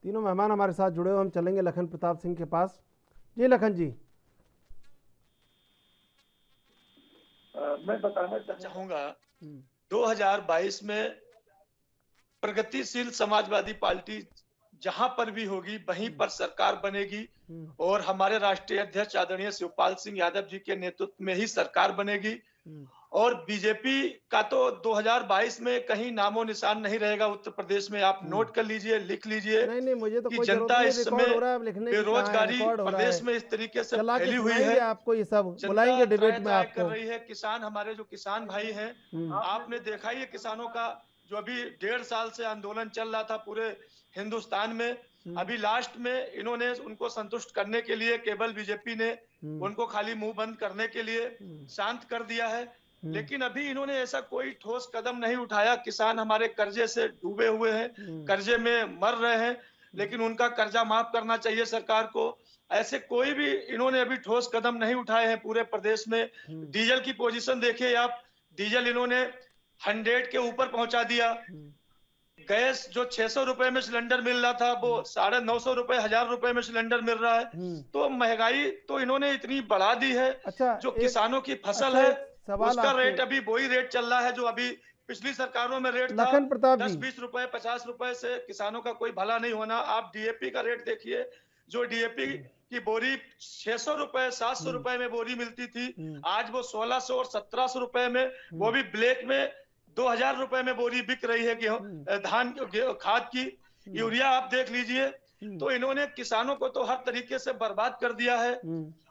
तीनों मेहमान हमारे साथ जुड़े हुए, हम चलेंगे लखन प्रताप सिंह के पास। जी लखन जी। मैं बताना चाहूंगा 2022 में प्रगतिशील समाजवादी पार्टी जहां पर भी होगी वहीं पर सरकार बनेगी और हमारे राष्ट्रीय अध्यक्ष आदरणीय शिवपाल सिंह यादव जी के नेतृत्व में ही सरकार बनेगी। और बीजेपी का तो 2022 में कहीं नामो निशान नहीं रहेगा उत्तर प्रदेश में। आप नोट कर लीजिए, लिख लीजिए। नहीं, मुझे तो कि जनता इस समय बेरोजगारी प्रदेश में इस तरीके से फैली हुई है, आपको ये सब बुलाएंगे डिबेट में आपको। कर रही है किसान, हमारे जो किसान भाई हैं, आपने देखा ही है किसानों का जो अभी 1.5 साल से आंदोलन चल रहा था पूरे हिंदुस्तान में, अभी लास्ट में इन्होंने उनको संतुष्ट करने के लिए केवल बीजेपी ने उनको खाली मुंह बंद करने के लिए शांत कर दिया है। लेकिन अभी इन्होंने ऐसा कोई ठोस कदम नहीं उठाया। किसान हमारे कर्जे से डूबे हुए हैं, कर्जे में मर रहे हैं। लेकिन उनका कर्जा माफ करना चाहिए सरकार को। ऐसे कोई भी इन्होंने अभी ठोस कदम नहीं उठाए हैं पूरे प्रदेश में। डीजल की पोजीशन देखिए आप, डीजल इन्होंने 100 के ऊपर पहुंचा दिया। गैस जो 600 रुपए में सिलेंडर मिल रहा था वो 950 रुपए 1000 रुपए में सिलेंडर मिल रहा है। तो महंगाई तो इन्होंने इतनी बढ़ा दी है। अच्छा, जो किसानों की फसल है उसका रेट अभी वही रेट चल रहा है जो अभी पिछली सरकारों में रेट था। 10-20 रुपए 50 रुपए से किसानों का कोई भला नहीं होना। आप डीएपी का रेट देखिए, जो डीएपी की बोरी 600 रुपए 700 रुपए में बोरी मिलती थी, आज वो 1600 और 1700 रुपए में, वो भी ब्लैक में 2000 रुपए में बोरी बिक रही है धान खाद की। यूरिया आप देख लीजिए। तो इन्होंने किसानों को तो हर तरीके से बर्बाद कर दिया है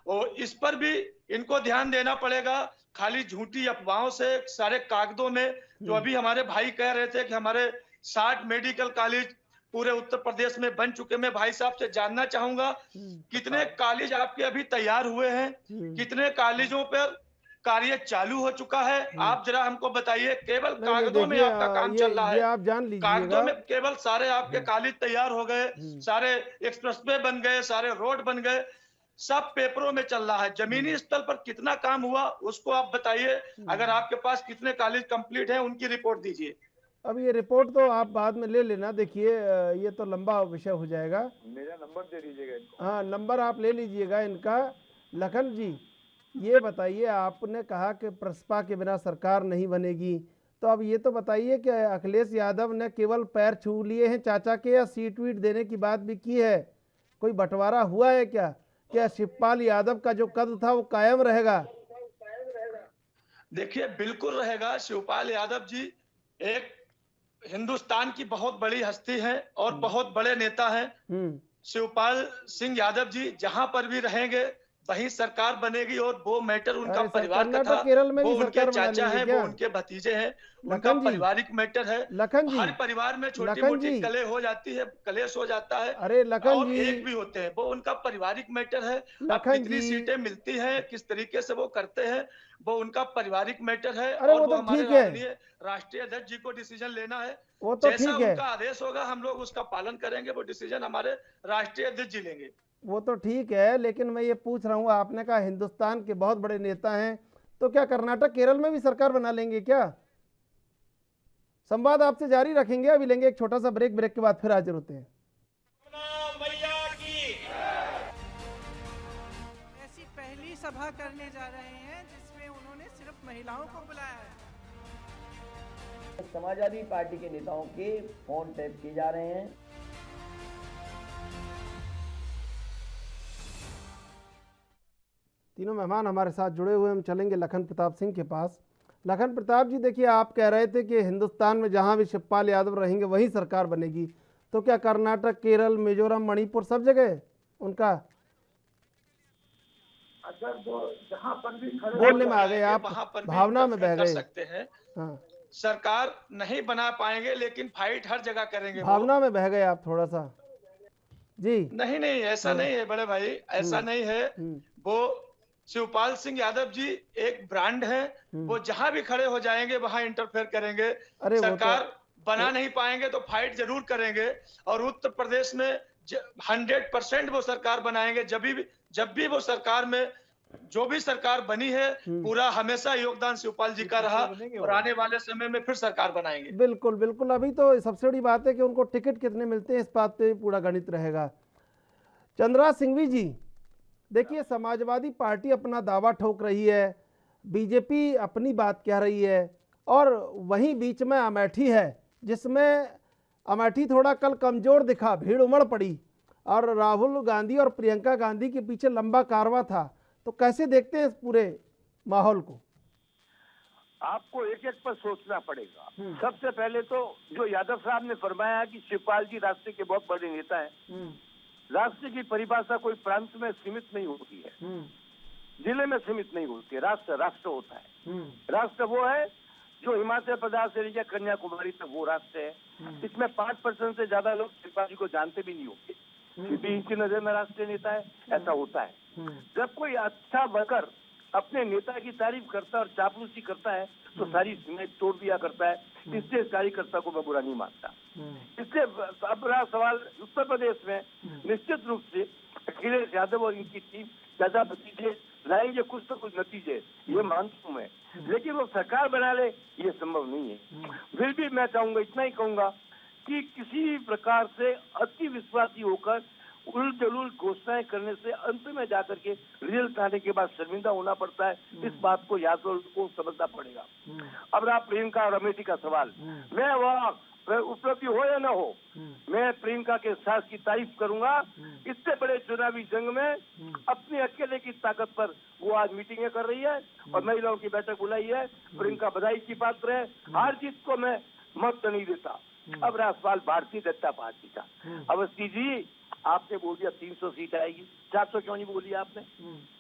और इस पर भी इनको ध्यान देना पड़ेगा। खाली झूठी अफवाहों से सारे कागजों में, जो अभी हमारे भाई कह रहे थे कि हमारे 60 मेडिकल कॉलेज पूरे उत्तर प्रदेश में बन चुके। मैं भाई साहब से जानना चाहूंगा कितने कॉलेज आपके अभी तैयार हुए हैं, कितने कॉलेजों पर कार्य चालू हो चुका है, आप जरा हमको बताइए। केवल कागजों में आपका काम चल रहा है, आप जान लीजिएगा। कागजों में केवल सारे आपके कॉलेज तैयार हो गए, सारे एक्सप्रेसवे बन गए, सारे रोड बन गए, सब पेपरों में चल रहा है। जमीनी स्तर पर कितना काम हुआ उसको आप बताइए। अगर आपके पास कितने कॉलेज कंप्लीट हैं उनकी रिपोर्ट दीजिए। अब ये रिपोर्ट तो आप बाद में ले लेना, देखिए ये तो लंबा विषय हो जाएगा। मेरा नंबर दे दीजिएगा इनको। हाँ, नंबर आप ले लीजिएगा इनका। लखन जी ये बताइए, आपने कहा कि प्रसपा के बिना सरकार नहीं बनेगी, तो अब ये तो बताइए कि अखिलेश यादव ने केवल पैर छू लिए हैं चाचा के, या सीट वीट देने की बात भी की है? कोई बंटवारा हुआ है क्या? क्या शिवपाल यादव का जो कद था वो कायम रहेगा? देखिए बिल्कुल रहेगा। शिवपाल यादव जी एक हिंदुस्तान की बहुत बड़ी हस्ती है और बहुत बड़े नेता हैं। शिवपाल सिंह यादव जी जहां पर भी रहेंगे वहीं सरकार बनेगी और वो मैटर उनका परिवार का था। केरल में वो भी उनके चाचा हैं, वो उनके भतीजे हैं, उनका पारिवारिक मैटर है। हर परिवार में छोटी मोटी कले हो जाती है, कलेश हो जाता है। अरे लखन और जी, एक भी होते हैं, वो उनका पारिवारिक मैटर है। अब कितनी सीटें मिलती हैं, किस तरीके से वो करते हैं, वो उनका पारिवारिक मैटर है। अरे और वो तो हमारे राष्ट्रीय अध्यक्ष जी को डिसीजन लेना है। वो तो जैसा ठीक है, उनका आदेश होगा हम लोग उसका पालन करेंगे। वो डिसीजन हमारे राष्ट्रीय अध्यक्ष जी लेंगे। वो तो ठीक है, लेकिन मैं ये पूछ रहा हूँ, आपने कहा हिंदुस्तान के बहुत बड़े नेता हैं, तो क्या कर्नाटक केरल में भी सरकार बना लेंगे क्या? संवाद आपसे जारी रखेंगे, अभी लेंगे एक छोटा सा ब्रेक, ब्रेक के बाद फिर हाजिर होते हैं। ऐसी पहली सभा करने जा रहे हैं जिसमें उन्होंने सिर्फ महिलाओं को बुलाया है। समाजवादी पार्टी के नेताओं के फोन टैप किए जा रहे हैं। तीनों मेहमान हमारे साथ जुड़े हुए, हम चलेंगे लखन प्रताप सिंह के पास। लखन प्रताप जी देखिए, आप कह रहे थे कि हिंदुस्तान में जहां भी शिवपाल यादव रहेंगे वहीं सरकार बनेगी, तो क्या कर्नाटक, केरल, मिजोरम, मणिपुर सब जगह उनका? अगर वो जहां पर भी बोलने में आ गए आप, भावना में बह गए। सकते हैं। हाँ, सरकार नहीं बना पाएंगे लेकिन फाइट हर जगह करेंगे। भावना में बह गए आप थोड़ा सा। जी नहीं ऐसा नहीं है बड़े भाई, ऐसा नहीं है। वो शिवपाल सिंह यादव जी एक ब्रांड है, वो जहां भी खड़े हो जाएंगे वहां इंटरफेयर करेंगे। सरकार बना नहीं पाएंगे तो फाइट जरूर करेंगे और उत्तर प्रदेश में 100% वो सरकार बनाएंगे। जब भी वो सरकार में जो भी सरकार बनी है पूरा हमेशा योगदान शिवपाल जी का रहा और आने वाले समय में फिर सरकार बनाएंगे। बिल्कुल बिल्कुल। अभी तो सबसे बड़ी बात है कि उनको टिकट कितने मिलते हैं, इस बात पे पूरा गणित रहेगा। चंद्रा सिंघवी जी देखिए, समाजवादी पार्टी अपना दावा ठोक रही है, बीजेपी अपनी बात कह रही है, और वहीं बीच में अमेठी है जिसमें अमेठी थोड़ा कल कमज़ोर दिखा, भीड़ उमड़ पड़ी और राहुल गांधी और प्रियंका गांधी के पीछे लंबा कारवां था। तो कैसे देखते हैं इस पूरे माहौल को? आपको एक एक पर सोचना पड़ेगा। सबसे पहले तो जो यादव साहब ने फरमाया कि शिवपाल जी राष्ट्र के बहुत बड़े नेता हैं। राष्ट्र की परिभाषा कोई प्रांत में सीमित नहीं होती है, जिले में सीमित नहीं होती है। राष्ट्र होता है। राष्ट्र वो है जो हिमाचल प्रदेश से लेकर कन्याकुमारी तक वो राष्ट्र है। इसमें 5% से ज्यादा लोग शिवपाल जी को जानते भी नहीं होंगे, भी इनकी नजर में राष्ट्रीय नेता है। ऐसा होता है। जब कोई अच्छा वर्कर अपने नेता की तारीफ करता है और चापलूसी करता है तो सारी सीमेंट तोड़ दिया करता है। इसलिए कार्यकर्ता को मैं बुरा नहीं मानता। इसलिए अब रहा सवाल उत्तर प्रदेश में, निश्चित रूप से अखिलेश यादव और इनकी टीम ज्यादा नतीजे लाएंगे, कुछ तो कुछ नतीजे, ये मानता हूं मैं, लेकिन वो सरकार बना ले ये संभव नहीं है। फिर भी मैं चाहूंगा, इतना ही कहूंगा कि किसी प्रकार से अति विश्वासी होकर उल जलूल घोषणाएं करने से अंत में जाकर के रिजल्ट आने के बाद शर्मिंदा होना पड़ता है। इस बात को यादव को समझना पड़ेगा। अब रहा प्रियंका और अमेठी का सवाल, मैं वह उपलब्धि हो या ना हो, मैं प्रियंका के साहस की तारीफ करूंगा। इतने बड़े चुनावी जंग में अपने अकेले की ताकत पर वो आज मीटिंगें कर रही है और महिलाओं की बैठक बुलाई है। प्रियंका बधाई की पात्र है। हार जीत को मैं मत नहीं देता। अब रहा सवाल भारतीय जनता पार्टी का, अवस्थी जी आपने बोल दिया 300 सीट आएगी, 400 क्यों नहीं बोली आपने?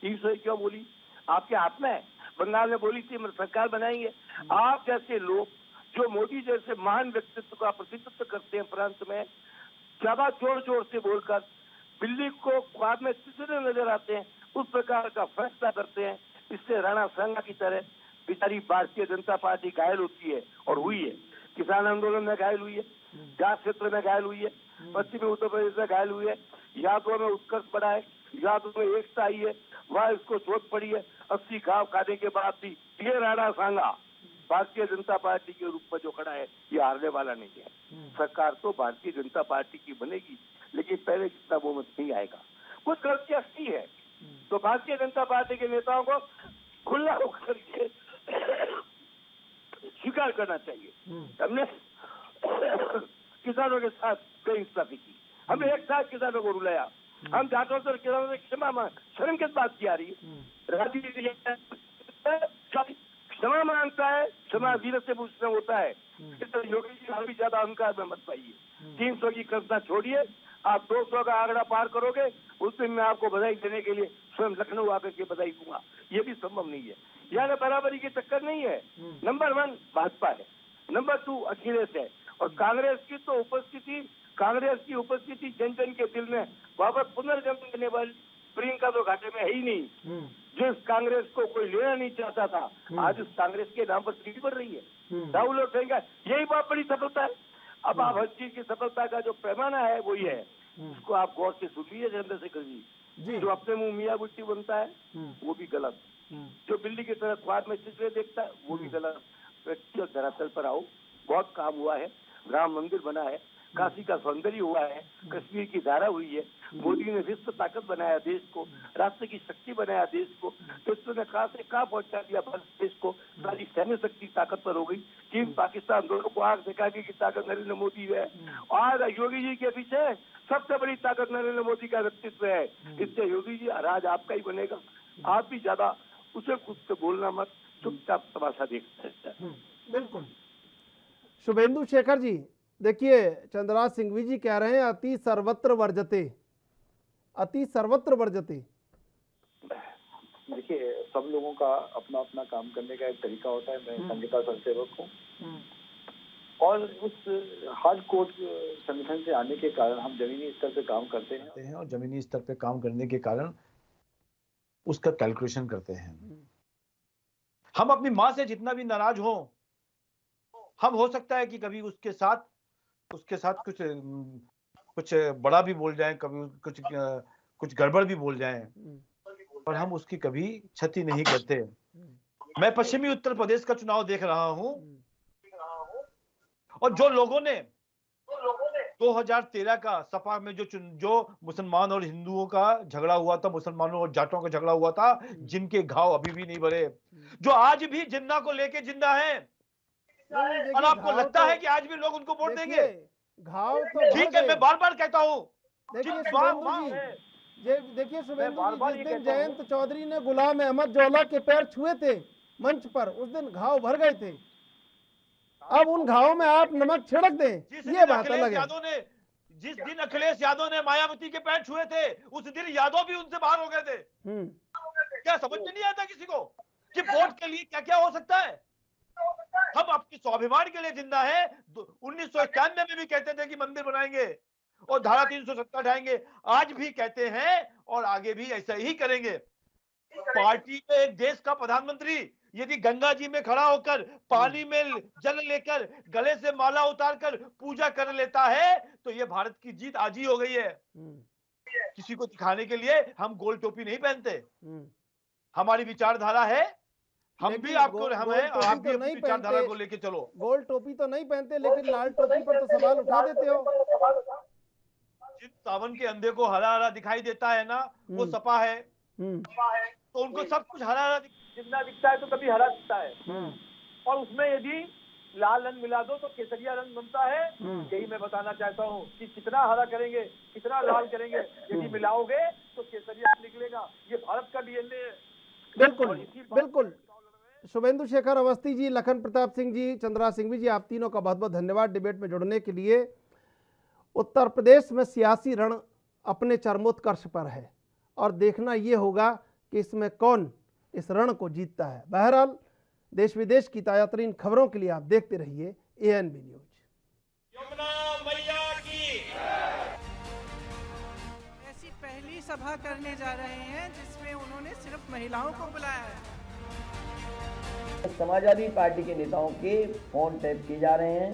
300 क्यों बोली? आपके हाथ में है। बंगाल में बोली थी सरकार बनाएंगे। आप जैसे लोग जो मोदी जैसे महान व्यक्तित्व का प्रतिनिधित्व करते हैं प्रांत में, ज्यादा जोर जोर से बोलकर बिल्ली को ख्वाब में चिचरे नजर आते हैं, उस प्रकार का फैसला करते हैं। इससे राणा सांगा की तरह बेचारी भारतीय जनता पार्टी घायल होती है और हुई है। किसान आंदोलन में घायल हुई है, जाट क्षेत्र में घायल हुई है, पश्चिमी उत्तर प्रदेश में घायल हुई है, यादवों में उत्कर्ष बढ़ा है, यादवों में एकता आई है, वह इसको चोट पड़ी है। 80 घाव खाने के बाद भी ये राणा सांगा भारतीय जनता पार्टी के रूप में जो खड़ा है ये हारने वाला नहीं है। सरकार तो भारतीय जनता पार्टी की बनेगी, लेकिन पहले जितना बहुमत नहीं आएगा। कुछ गलतियां की है तो भारतीय जनता पार्टी के नेताओं को खुला होकर के स्वीकार करना चाहिए। हमने किसानों के साथ बेइंसाफी की, हमने एक साथ किसानों को रुलाया, हम जाटों से किसानों से क्षमा मांग, शर्म किस बात की आ रही है? राजनीति क्षमा मांगता है, क्षमा वीर से पूछना होता है। इस तरह योगी जी और भी ज्यादा अहंकार में मत पाइए। 300 की कल्पना छोड़िए, आप 200 का आंकड़ा पार करोगे, उस दिन मैं आपको बधाई देने के लिए स्वयं लखनऊ आकर के बधाई दूंगा। ये भी संभव नहीं है। यहाँ बराबरी की टक्कर नहीं है। नंबर 1 भाजपा है, नंबर 2 अखिलेश है, और कांग्रेस की तो उपस्थिति, कांग्रेस की उपस्थिति जन जन के दिल में वापस पुनर्जन्म देने वाली प्रियंका तो घाटे में है ही नहीं। जिस कांग्रेस को कोई लेना नहीं चाहता था, आज उस कांग्रेस के नाम पर सीट बढ़ रही है। राहुल और प्रियंका, यही बहुत बड़ी सफलता है। अब आप हर चीज की सफलता का जो पैमाना है वो ये है, उसको आप गौर से सुनिए, चंद्रशेखर जी। जो अपने मुंह मियाँ बुट्टी बनता है वो भी गलत, जो बिल्ली की तरह ख्वाब में चित्रे देखता है वो भी गलत। व्यक्ति और धरातल पर आओ, बहुत काम हुआ है। राम मंदिर बना है, काशी का सौंदर्य हुआ है, कश्मीर की धारा हुई है, मोदी ने विश्व ताकत बनाया देश को, राष्ट्र की शक्ति बनाया देश को, विश्व ने कहा से कहा पहुंचा दिया देश को, सारी सैन्य शक्ति ताकत पर हो गई। चीन पाकिस्तान दोनों को आग दिखाने की ताकत नरेंद्र मोदी है। और योगी जी के पीछे सबसे बड़ी ताकत नरेंद्र मोदी का व्यक्तित्व है। इससे योगी जी राज आपका ही बनेगा। आप भी ज्यादा उसे कुछ से बोलना मत, चुपचाप तमाशा देखते हैं। बिल्कुल। शुभेंदु शेखर जी, देखिए चंद्रराज सिंघवी जी कह रहे हैं अति सर्वत्र वर्जते, अति सर्वत्र वर्जते। देखिए, सब लोगों का अपना अपना काम करने का एक तरीका होता है। मैं संघ का संसेवक हूँ और उस हार्ड कोर संगठन से आने के कारण हम जमीनी स्तर पे काम करते हैं और जमीनी स्तर पे काम करने के कारण उसका कैलकुलेशन करते हैं। हम अपनी माँ से जितना भी नाराज हो, हम हो सकता है कि कभी उसके साथ कुछ बड़ा भी बोल जाएं, कभी कुछ गड़बड़ भी बोल जाएं, पर हम उसकी कभी क्षति नहीं करते। मैं पश्चिमी उत्तर प्रदेश का चुनाव देख रहा हूं और जो लोगों ने 2013 का सपा में जो मुसलमान और हिंदुओं का झगड़ा हुआ था, मुसलमानों और जाटों का झगड़ा हुआ था, जिनके घाव अभी भी नहीं भरे, जो आज भी जिन्ना को लेके जिंदा हैं, और आपको लगता है कि आज भी लोग उनको वोट देंगे? घाव तो ठीक है, मैं बार बार कहता हूं। देखिए शुभेंदु जी, जिस दिन जयंत चौधरी ने गुलाम अहमद जोला के पैर छुए थे मंच पर, उस दिन घाव भर गए थे। अब उन घावों में आप नमक छिड़क दें, ये बात अलग है। जिस दिन अखिलेश यादव ने मायावती के पैर छुए थे, उस दिन यादव भी उनसे बाहर हो गए थे। क्या समझ में नहीं आता किसी को कि वोट के लिए क्या क्या हो सकता है? हम आपके स्वाभिमान के लिए जिंदा है। 1991 में भी कहते थे कि मंदिर बनाएंगे और धारा 370 हटाएंगे, आज भी कहते हैं और आगे भी ऐसा ही करेंगे। पार्टी में एक देश का प्रधानमंत्री यदि गंगा जी में खड़ा होकर पानी में जल लेकर गले से माला उतारकर पूजा कर लेता है तो ये भारत की जीत आज ही हो गई है। किसी को दिखाने के लिए हम गोल टोपी नहीं पहनते, हमारी विचारधारा है, हम भी आपको हम है और आप भी अपनी विचारधारा को लेके चलो। गोल टोपी तो नहीं पहनते लेकिन लाल टोपी पर तो सवाल उठा देते हो। जिन सावन के अंधे को हरा हरा दिखाई देता है ना, वो सपा है, तो उनको सब कुछ हरा हरा जितना दिखता है तो कभी हरा दिखता है, और उसमें यदि लाल रंग मिला दो तो केसरिया रंग बनता है। यही मैं बताना चाहता हूँ कि कितना हरा करेंगे, कितना लाल करेंगे, यदि मिलाओगे तो केसरिया निकलेगा। ये भारत का डीएनए है। बिल्कुल बिल्कुल। शुभेंदु शेखर अवस्थी जी, लखन प्रताप सिंह जी, चंद्रा सिंह जी, आप तीनों का बहुत बहुत धन्यवाद डिबेट में जुड़ने के लिए। उत्तर प्रदेश में सियासी रण अपने चरमोत्कर्ष पर है और देखना ये होगा कि इसमें कौन इस रण को जीतता है। बहरहाल देश विदेश की ताज़ातरीन खबरों के लिए आप देखते रहिए ANB न्यूज। यमुना मैया की ऐसी पहली सभा करने जा रहे हैं जिसमें उन्होंने सिर्फ महिलाओं को बुलाया है। समाजवादी पार्टी के नेताओं के फोन टैप किए जा रहे हैं।